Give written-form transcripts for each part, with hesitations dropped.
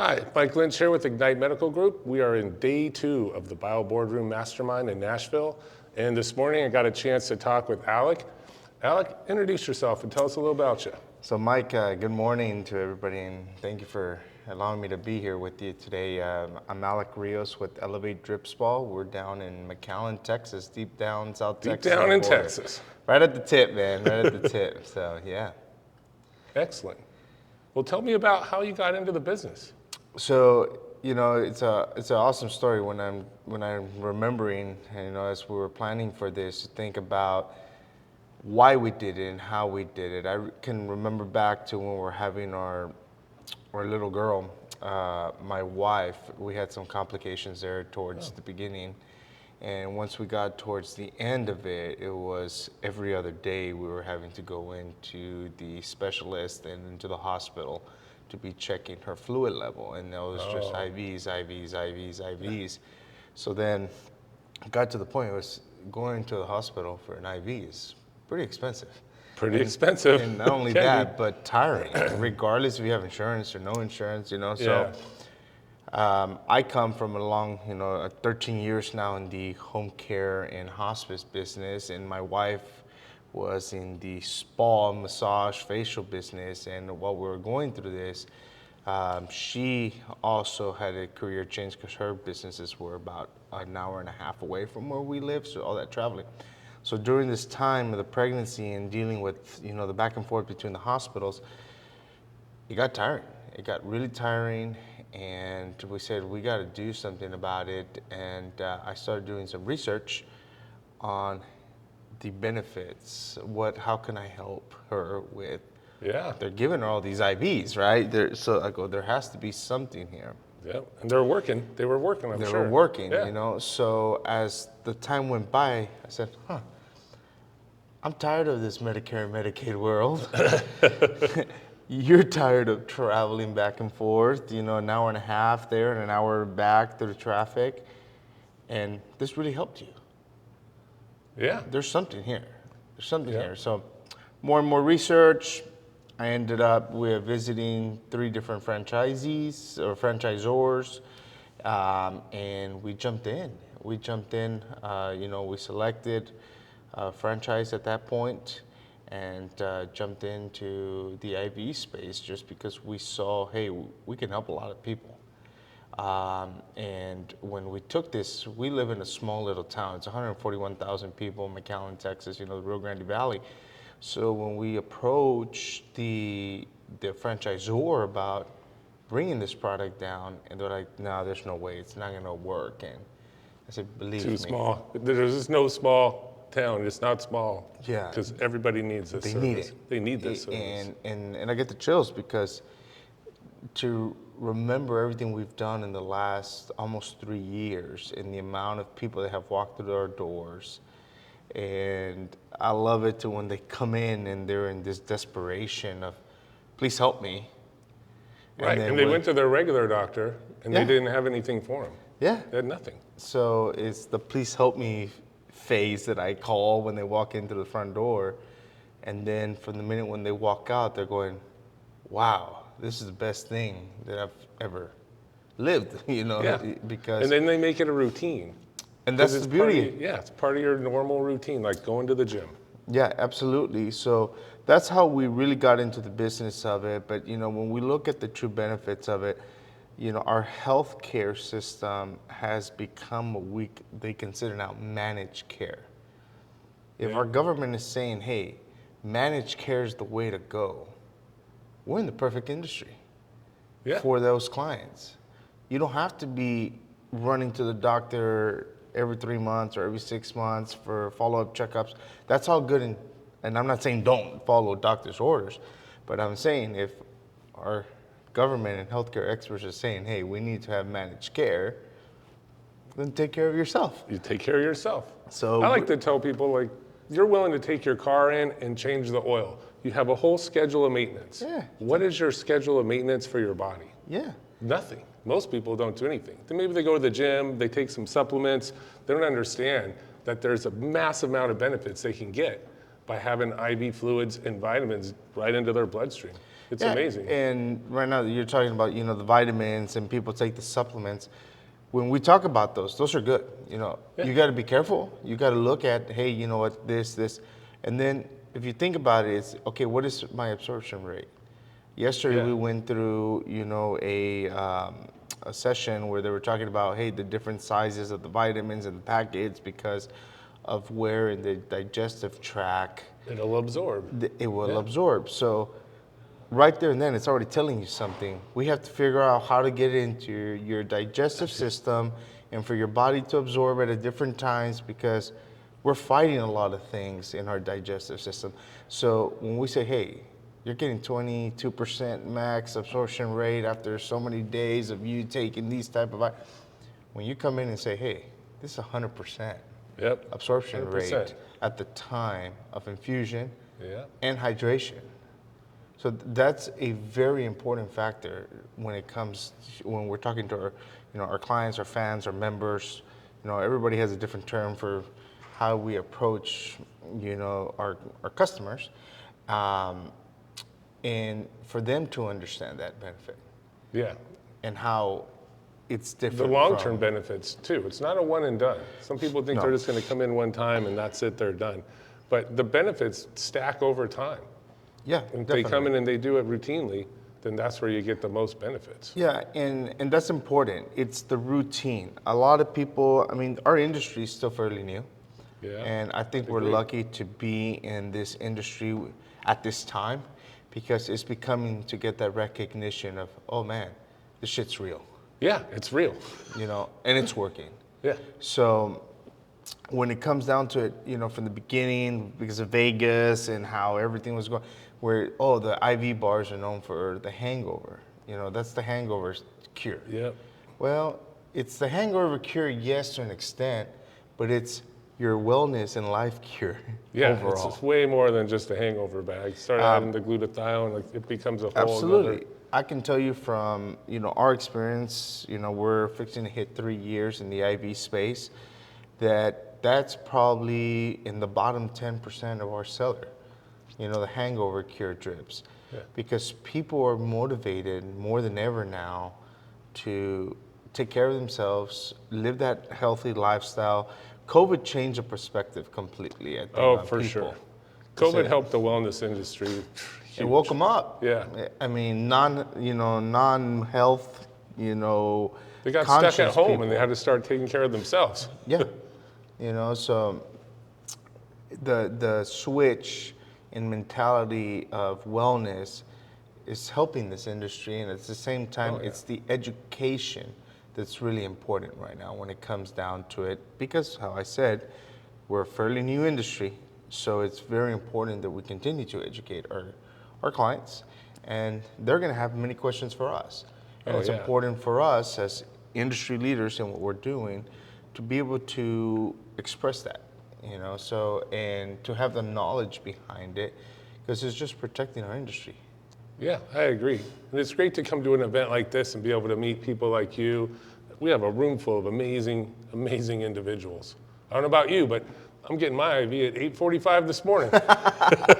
Hi, Mike Lynch here with Ignite Medical Group. We are in day 2 of the Bio Boardroom Mastermind in Nashville. And this morning I got a chance to talk with Alec. Alec, introduce yourself and tell us a little about you. So Mike, good morning to everybody, and thank you for allowing me to be here with you today. I'm Alec Rios with Elevate Drip Spa. We're down in McAllen, Texas, deep down South Texas. Deep down in Texas. Right at the tip, man, right at the tip, so yeah. Excellent. Well, tell me about how you got into the business. So, you know, it's an awesome story when I'm remembering, you know, as we were planning for this, to think about why we did it and how we did it. I can remember back to when we were having our little girl, my wife. We had some complications there towards the beginning, and once we got towards the end of it, it was every other day we were having to go into the specialist and into the hospital to be checking her fluid level, and it was just IVs. So then it got to the point it was going to the hospital for an IV is pretty expensive. Pretty expensive. And not only that, but tiring, regardless if you have insurance or no insurance, you know. So I come from a long, 13 years now in the home care and hospice business, and my wife was in the spa, massage, facial business. And while we were going through this, she also had a career change because her businesses were about an hour and a half away from where we live, so all that traveling. So during this time of the pregnancy and dealing with, the back and forth between the hospitals, it got tiring. It got really tiring, and we said, we got to do something about it. And I started doing some research on the benefits. How can I help her with? Yeah. They're giving her all these IVs, right? So I go, there has to be something here. Yeah, and they're working. They were working, I'm They sure. were working, Yeah. So as the time went by, I said, I'm tired of this Medicare and Medicaid world. You're tired of traveling back and forth, an hour and a half there and an hour back through the traffic. And this really helped you. Yeah. There's something here. Here. So more and more research. I ended up with visiting 3 different franchisees or franchisors, and we jumped in. We selected a franchise at that point and jumped into the IV space just because we saw, hey, we can help a lot of people. And when we took this, we live in a small little town. It's 141,000 people, McAllen, Texas, the Rio Grande Valley. So when we approached the franchisor about bringing this product down, and they're like, no, there's no way, it's not gonna work. And I said, believe me. Too small. There's just no small town. It's not small. Yeah. Because everybody needs this service. Need it. They need this service. And I get the chills because to remember everything we've done in the last almost 3 years and the amount of people that have walked through our doors. And I love it to when they come in and they're in this desperation of, please help me. Right, and they went to their regular doctor and they Yeah. didn't have anything for them. Yeah. They had nothing. So it's the please help me phase that I call when they walk into the front door. And then from the minute when they walk out, they're going, wow, this is the best thing that I've ever lived, because. And then they make it a routine. And that's the beauty. It's part of your normal routine, like going to the gym. Yeah, absolutely. So that's how we really got into the business of it. But, when we look at the true benefits of it, our healthcare system has become what they consider now managed care. If our government is saying, hey, managed care is the way to go, we're in the perfect industry for those clients. You don't have to be running to the doctor every 3 months or every 6 months for follow-up checkups. That's all good, and I'm not saying don't follow doctor's orders, but I'm saying if our government and healthcare experts are saying, hey, we need to have managed care, then take care of yourself. You take care of yourself. So I like to tell people, like, you're willing to take your car in and change the oil. You have a whole schedule of maintenance. Yeah. What is your schedule of maintenance for your body? Yeah. Nothing. Most people don't do anything. Then maybe they go to the gym, they take some supplements. They don't understand that there's a massive amount of benefits they can get by having IV fluids and vitamins right into their bloodstream. It's amazing. And right now you're talking about, the vitamins and people take the supplements. When we talk about those are good. You got to be careful. You got to look at, hey, you know what, this. And then if you think about it, it's, okay, what is my absorption rate? Yesterday we went through, a session where they were talking about, hey, the different sizes of the vitamins and the packets because of where in the digestive tract It'll absorb. it will absorb. So right there and then, it's already telling you something. We have to figure out how to get it into your digestive system and for your body to absorb it at different times because we're fighting a lot of things in our digestive system. So when we say, hey, you're getting 22% max absorption rate after so many days of you taking these type of, when you come in and say, hey, this is 100% absorption 100%. rate at the time of infusion and hydration. So that's a very important factor when we're talking to our clients, our fans, our members. Everybody has a different term for how we approach, our customers, and for them to understand that benefit. Yeah. And how it's different. The long-term benefits too. It's not a one and done. Some people think they're just going to come in one time and that's it, they're done. But the benefits stack over time. Yeah, If definitely. they come in and they do it routinely, then that's where you get the most benefits. Yeah, and that's important. It's the routine. A lot of people, our industry is still fairly new. Yeah. And I think we're lucky to be in this industry at this time because it's becoming to get that recognition of, oh man, this shit's real. Yeah, it's real. And it's working. Yeah. So when it comes down to it, from the beginning, because of Vegas and how everything was going, where, the IV bars are known for the hangover. That's the hangover cure. Yep. Well, it's the hangover cure, yes, to an extent, but it's your wellness and life cure overall. It's way more than just a hangover bag. Start adding the glutathione, it becomes a whole Absolutely. other. I can tell you from, our experience, we're fixing to hit 3 years in the IV space, that's probably in the bottom 10% of our seller, the hangover cure drips. Yeah. Because people are motivated more than ever now to take care of themselves, live that healthy lifestyle. COVID changed the perspective completely, I think, on For people. sure. COVID helped the wellness industry. It woke them up. Yeah. Non-health, They got stuck at home and they had to start taking care of themselves. Yeah. So the switch in mentality of wellness is helping this industry, and at the same time, it's the education that's really important right now when it comes down to it. Because, how I said, we're a fairly new industry, so it's very important that we continue to educate our clients, and they're going to have many questions for us. And it's important for us as industry leaders in what we're doing to be able to express that, and to have the knowledge behind it, because it's just protecting our industry. Yeah, I agree. And it's great to come to an event like this and be able to meet people like you. We have a room full of amazing, amazing individuals. I don't know about you, but I'm getting my IV at 8:45 this morning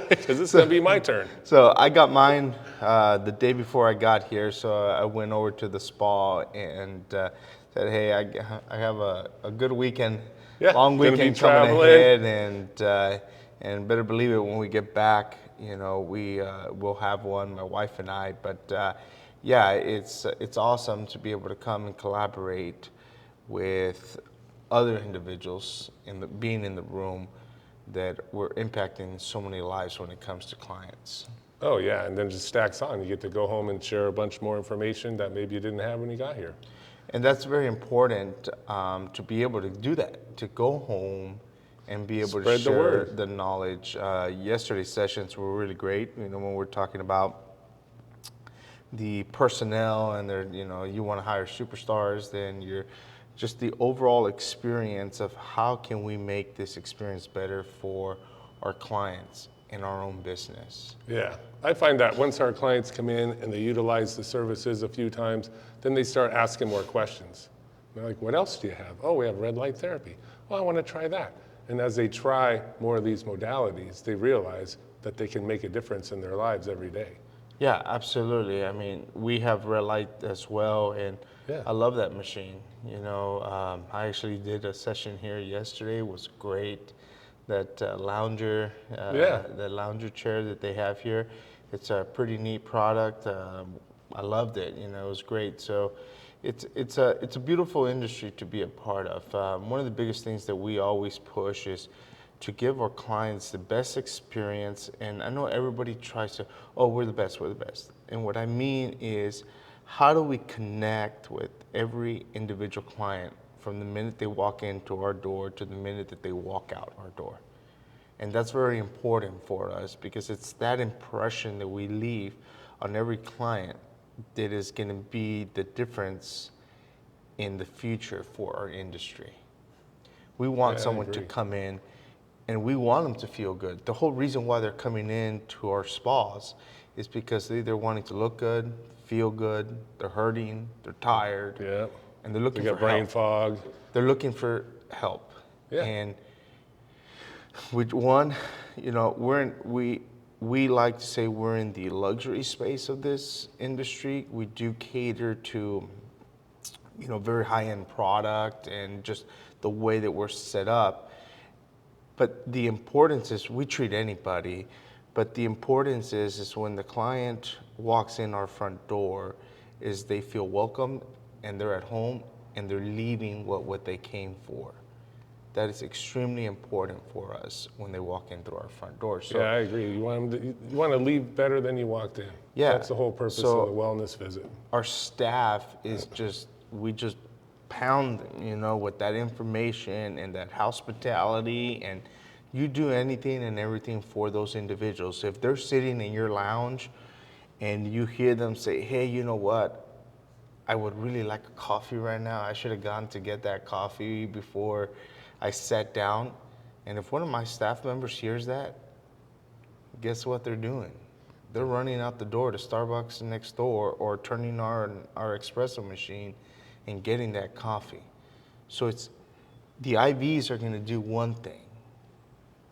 because it's going to be my turn. So I got mine the day before I got here, so I went over to the spa and said, hey, I have a good weekend, long weekend coming ahead, and better believe it, when we get back, we'll have one, my wife and I. But it's awesome to be able to come and collaborate with other individuals being in the room that we're impacting so many lives when it comes to clients. Oh yeah, and then it just stacks on. You get to go home and share a bunch more information that maybe you didn't have when you got here. And that's very important to be able to do that, to go home and be able to share the knowledge. Yesterday's sessions were really great. When we're talking about the personnel and you want to hire superstars, then you're just the overall experience of how can we make this experience better for our clients in our own business. Yeah, I find that once our clients come in and they utilize the services a few times, then they start asking more questions. They're like, what else do you have? Oh, we have red light therapy. Well, I want to try that. And as they try more of these modalities, they realize that they can make a difference in their lives every day. Yeah, absolutely. I mean, we have red light as well, and Yeah. I love that machine. I actually did a session here yesterday. It was great. That Yeah. the lounger chair that they have here, it's a pretty neat product. I loved it. It was great. So, it's a beautiful industry to be a part of. One of the biggest things that we always push is to give our clients the best experience. And I know everybody tries to, oh, we're the best, we're the best. And what I mean is, how do we connect with every individual client from the minute they walk into our door to the minute that they walk out our door? And that's very important for us because it's that impression that we leave on every client that is going to be the difference in the future for our industry. We want Yeah, I someone to agree. come in and we want them to feel good. The whole reason why they're coming in to our spas is because they're either wanting to look good, feel good, they're hurting, they're tired, Yeah. and they're They looking for got brain help. fog. They're looking for help. Yeah. And which one, we like to say we're in the luxury space of this industry. We do cater to, very high-end product and just the way that we're set up. But the importance is we treat anybody, but the importance is when the client walks in our front door, is they feel welcome and they're at home and they're leaving what they came for. That is extremely important for us when they walk in through our front door. So, Yeah, I agree. You want to leave better than you walked in. Yeah. That's the whole purpose So- of the wellness visit. our staff is we just pound them, with that information and that hospitality, and you do anything and everything for those individuals. If they're sitting in your lounge and you hear them say, hey, you know what? I would really like a coffee right now. I should have gone to get that coffee before I sat down. And if one of my staff members hears that, guess what they're doing? They're running out the door to Starbucks next door or turning our espresso machine and getting that coffee. So the IVs are going to do one thing.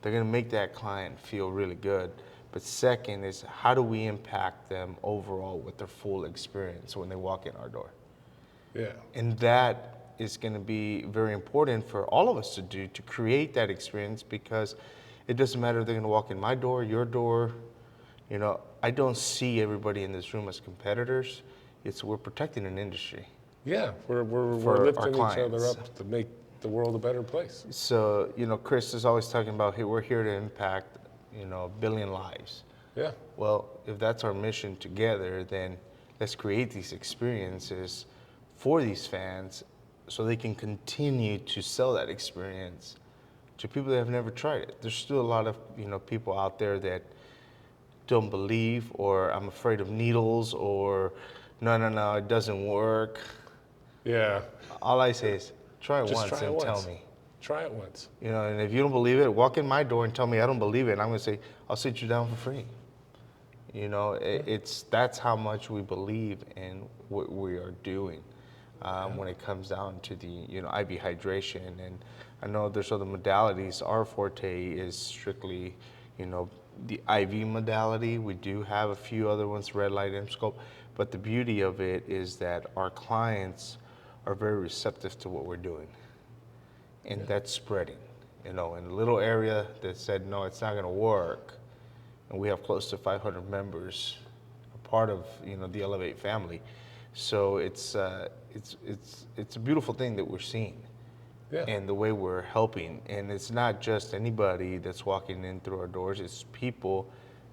They're going to make that client feel really good. But second is, how do we impact them overall with their full experience when they walk in our door? Yeah. And that is going to be very important for all of us to do, to create that experience, because it doesn't matter if they're going to walk in my door, your door. I don't see everybody in this room as competitors. We're protecting an industry. Yeah, we're For our lifting each other clients. up to make the world a better place. So, Chris is always talking about, hey, we're here to impact, 1 billion lives. Yeah. Well, if that's our mission together, then let's create these experiences for these fans so they can continue to sell that experience to people that have never tried it. There's still a lot of, people out there that don't believe, or I'm afraid of needles, or no, it doesn't work. Yeah. All I say is try it Just once try it and tell once. me. Try it once. And if you don't believe it, walk in my door and tell me I don't believe it. And I'm going to say, I'll sit you down for free. That's how much we believe in what we are doing when it comes down to the, IV hydration. And I know there's other modalities. Our forte is strictly, the IV modality. We do have a few other ones, red light, M-scope. But the beauty of it is that our clients are very receptive to what we're doing. And that's spreading, in a little area that said, no, it's not going to work. And we have close to 500 members, a part of, the Elevate family. So it's a beautiful thing that we're seeing. Yeah. And the way we're helping. And it's not just anybody that's walking in through our doors. It's people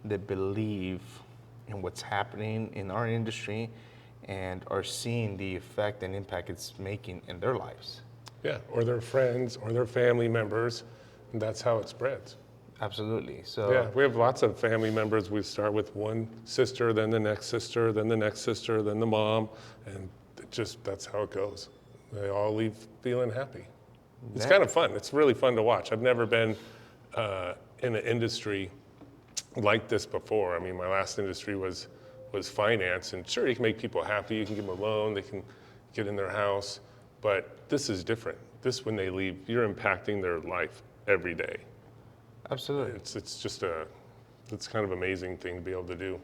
that believe in what's happening in our industry and are seeing the effect and impact it's making in their lives. Yeah, or their friends or their family members, and that's how it spreads. Absolutely. So Yeah, we have lots of family members. We start with one sister, then the next sister, then the next sister, then the mom, and that's how it goes. They all leave feeling happy. It's Yeah. kind of fun. It's really fun to watch. I've never been in an industry like this before. I mean, my last industry was finance, and sure, you can make people happy. You can give them a loan. They can get in their house. But this is different. When they leave, you're impacting their life every day. Absolutely. It's just it's kind of amazing thing to be able to do.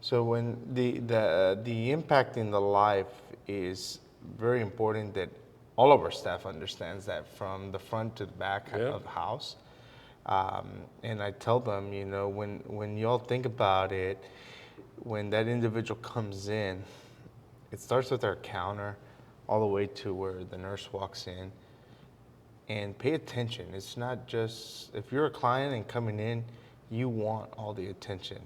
So when the impact in the life is very important, that all of our staff understands that from the front to the back Yeah. of the house. And I tell them, when y'all think about it, when that individual comes in, it starts with our counter all the way to where the nurse walks in. And pay attention. It's not just, if you're a client and coming in, you want all the attention.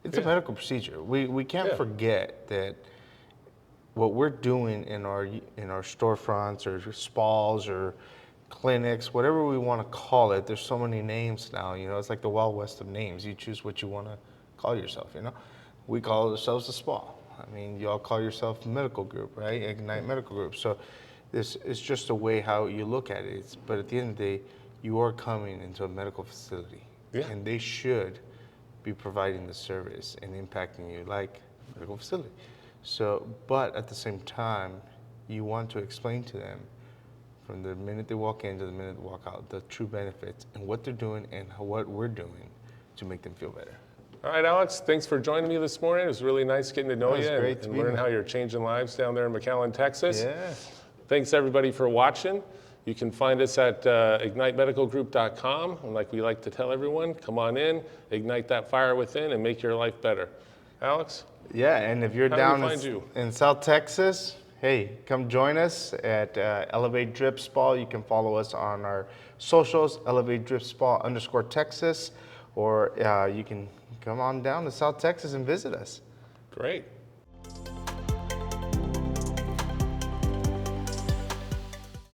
It's a Yeah. medical procedure. We can't Yeah. forget that what we're doing in our storefronts or spas or clinics, whatever we want to call it. There's so many names now. It's like the Wild West of names. You choose what you want to call yourself. We call ourselves a spa. I mean, y'all call yourself medical group, right? Ignite Medical Group. So this is just a way how you look at it. But at the end of the day, you are coming into a medical facility, Yeah. and they should be providing the service and impacting you like a medical facility. So, but at the same time, you want to explain to them from the minute they walk in to the minute they walk out the true benefits and what they're doing and what we're doing to make them feel better. All right, Alex, thanks for joining me this morning. It was really nice getting to know It was you great and, to and be learn here. how you're changing lives down there in McAllen, Texas. Yeah. Thanks everybody for watching. You can find us at ignitemedicalgroup.com. And like we like to tell everyone, come on in, ignite that fire within, and make your life better. Alex? Yeah, and if you're How do we down find you? in South Texas, hey, come join us at Elevate Drip Spa. You can follow us on our socials, Elevate Drip Spa _Texas, or you can come on down to South Texas and visit us. Great.